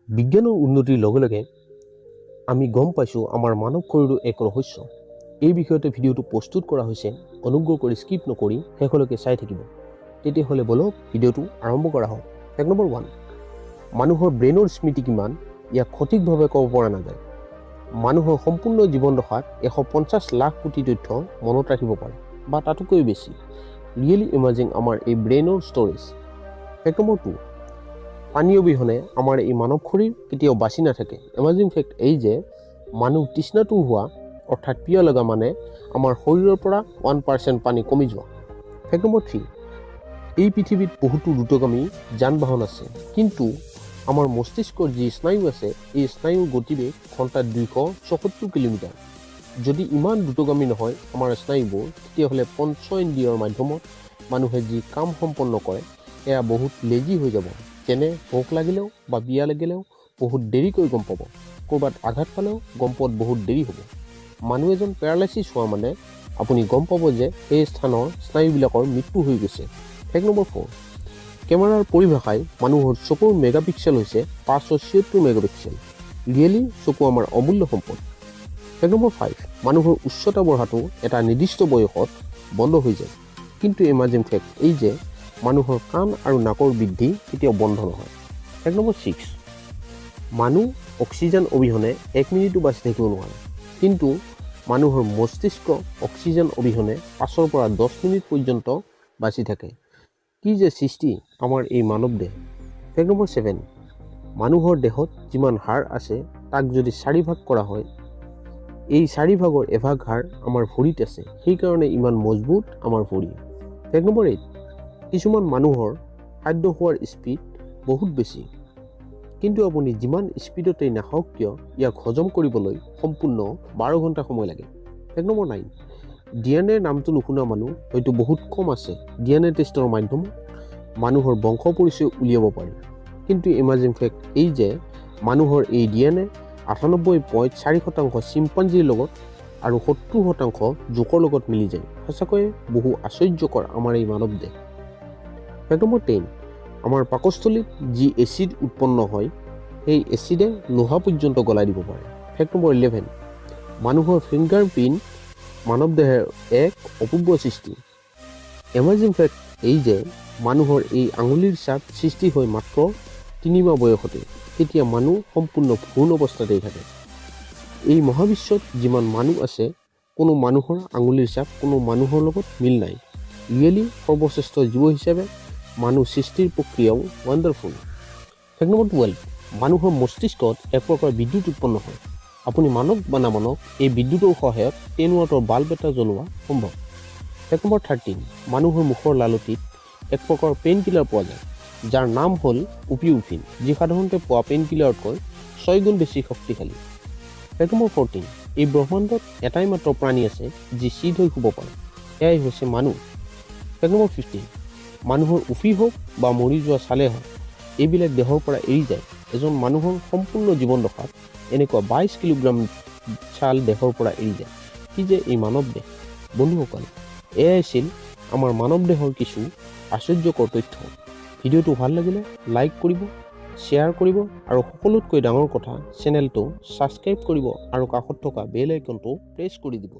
বিজ্ঞানৰ উন্নতিৰ লগে লগে আমি গম পাইছোঁ আমাৰ মানৱ শৰীৰৰ এক ৰহস্য। এই বিষয়তে ভিডিঅ'টো প্ৰস্তুত কৰা হৈছে। অনুগ্ৰহ কৰি স্কিপ নকৰি শেষলৈকে চাই থাকিব। তেতিয়াহ'লে বলক ভিডিঅ'টো আৰম্ভ কৰা হওক। ফেক্ট নম্বৰ 1, মানুহৰ ব্ৰেইনৰ স্মৃতি কিমান ইয়াক সঠিকভাৱে ক'ব পৰা নাযায়। মানুহৰ সম্পূৰ্ণ জীৱন দশাত 150 লাখ কোটি তথ্য মনত ৰাখিব পাৰে বা তাতোকৈ বেছি। ৰিয়েলি ইমাজিং আমাৰ এই ব্ৰেইনৰ ষ্ট'ৰেজ। ফেক্ট নম্বৰ 2, পানী অবিহনে আমাৰ এই মানৱ শৰীৰ কেতিয়াও বাচি নাথাকে। এমাজিং ফেক্ট এই যে মানুহ তৃষ্ণাতুৰ হোৱা অৰ্থাৎ পিয়াহ লগা মানে আমাৰ শৰীৰৰ পৰা 1% পানী কমি যোৱা। ফেক্ট নম্বৰ 3, এই পৃথিৱীত বহুতো দ্ৰুতগামী যান বাহন আছে, কিন্তু আমাৰ মস্তিষ্কৰ যি স্নায়ু আছে এই স্নায়ুৰ গতিবেগ ঘণ্টাত 274 কিলোমিটাৰ। যদি ইমান দ্ৰুতগামী নহয় আমাৰ স্নায়ুবোৰ, তেতিয়াহ'লে পঞ্চ ইন্দ্ৰিয়ৰ মাধ্যমত মানুহে যি কাম সম্পন্ন কৰে এয়া বহুত লেজি হৈ যাব। যেনে ভোক লাগিলেও বা বিয়া লাগিলেও বহুত দেৰিকৈ গম পাব, ক'ৰবাত আঘাত পালেও গম পোৱাত বহুত দেৰি হ'ব। মানুহ এজন পেৰালাইচিছ হোৱা মানে আপুনি গম পাব যে সেই স্থানৰ স্নায়ুবিলাকৰ মৃত্যু হৈ গৈছে। ফেক্ট নম্বৰ 4, কেমেৰাৰ পৰিভাষাই মানুহৰ চকুৰ মেগাপিক্সেল হৈছে 576 মেগাপিক্সেল। ৰিয়েলি চকু আমাৰ অমূল্য সম্পদ। ফেক্ট নম্বৰ 5, মানুহৰ উচ্চতা বঢ়াটো এটা নিৰ্দিষ্ট বয়সত বন্ধ হৈ যায়, কিন্তু ইমাজিং ফেক্ট এই যে মানুহৰ কাণ আৰু নাকৰ বৃদ্ধি কেতিয়াও বন্ধ নহয়। ফেক্ট নম্বৰ 6, মানুহ অক্সিজেন অবিহনে 1 মিনিটো বাচি থাকিব নোৱাৰে, কিন্তু মানুহৰ মস্তিষ্ক অক্সিজেন অবিহনে 5 পৰা 10 মিনিট পৰ্যন্ত বাচি থাকে। কি যে সৃষ্টি আমাৰ এই মানৱ দেহ। ফেক্ট নম্বৰ 7, মানুহৰ দেহত যিমান হাড় আছে তাক যদি 4 ভাগ কৰা হয়, এই 4 ভাগৰ এভাগ হাড় আমাৰ ভৰিত আছে, সেইকাৰণে ইমান মজবুত আমাৰ ভৰি। ফেক্ট নম্বৰ 8, কিছুমান মানুহৰ খাদ্য খোৱাৰ স্পীড বহুত বেছি, কিন্তু আপুনি যিমান স্পীডতেই নাখাওক কিয় ইয়াক হজম কৰিবলৈ সম্পূৰ্ণ 12 ঘণ্টা সময় লাগে। ফেক্ট নম্বৰ 9, DNA নামটো নুশুনা মানুহ হয়তো বহুত কম আছে। DNA টেষ্টৰ মাধ্যমত মানুহৰ বংশ পৰিচয় উলিয়াব পাৰি, কিন্তু ইমাজিং ফেক্ট এই যে মানুহৰ এই DNA 98.4% চিম্পাঞ্জীৰ লগত আৰু 70% জোকৰ লগত মিলি যায়। সঁচাকৈয়ে বহু আশ্চৰ্যকৰ আমাৰ এই মানৱ দেহ। ফেক্ট নম্বৰ 10, আমাৰ পাকস্থলীত যি এচিড উৎপন্ন হয় সেই এচিডে লোহা পৰ্যন্ত গলাই দিব পাৰে। ফেক্ট নম্বৰ 11, মানুহৰ ফিংগাৰ প্ৰিণ্ট মানৱ দেহৰ এক অপূৰ্ব সৃষ্টি। এমাজিং ফেক্ট এই যে মানুহৰ এই আঙুলিৰ ছাপ সৃষ্টি হয় মাত্ৰ 3 মাহ বয়সতে, তেতিয়া মানুহ সম্পূৰ্ণ ভ্ৰূণ অৱস্থাতেই থাকে। এই মহাবিশ্বত যিমান মানুহ আছে কোনো মানুহৰ আঙুলিৰ ছাপ কোনো মানুহৰ লগত মিল নাই। ৰিয়েলি সৰ্বশ্ৰেষ্ঠ জীৱ হিচাপে মানুহ সৃষ্টিৰ প্ৰক্ৰিয়াও ৱাণ্ডাৰফুল। ফেক্ট নম্বৰ 12, মানুহৰ মস্তিষ্কত এক প্ৰকাৰ বিদ্যুৎ উৎপন্ন হয়। আপুনি মানক বা নামানক এই বিদ্যুতৰ সহায়ত 10 ৱাটৰ বাল্ব এটা জ্বলোৱা সম্ভৱ। ফেক্ট নম্বৰ 13, মানুহৰ মুখৰ লালটিত এক প্ৰকাৰ পেইন কিলাৰ পোৱা যায়, যাৰ নাম হ'ল ইপিউফিন, যি সাধাৰণতে পোৱা পেইন কিলাৰতকৈ 6 গুণ বেছি শক্তিশালী। ফেক্ট নম্বৰ 14, এই ব্ৰহ্মাণ্ডত এটাই মাত্ৰ প্ৰাণী আছে যি চিধ হৈ শুব পাৰে, এয়াই হৈছে মানুহ। ফেক্ট নম্বৰ 15, মানুহৰ উফি হওক বা মৰি যোৱা ছালে হওক এইবিলাক দেহৰ পৰা এৰি যায়। এজন মানুহৰ সম্পূৰ্ণ জীৱন দশাত এনেকুৱা 22 কিলোগ্ৰাম ছাল দেহৰ পৰা এৰি যায়। কি যে এই মানৱ দেহ। বন্ধুসকল, এয়াই আছিল আমাৰ মানৱ দেহৰ কিছু আশ্চৰ্যকৰ তথ্য। ভিডিঅ'টো ভাল লাগিলে লাইক কৰিব, শ্বেয়াৰ কৰিব আৰু সকলোতকৈ ডাঙৰ কথা চেনেলটো ছাবস্ক্ৰাইব কৰিব আৰু কাষত থকা বেল আইকনটো প্ৰেছ কৰি দিব।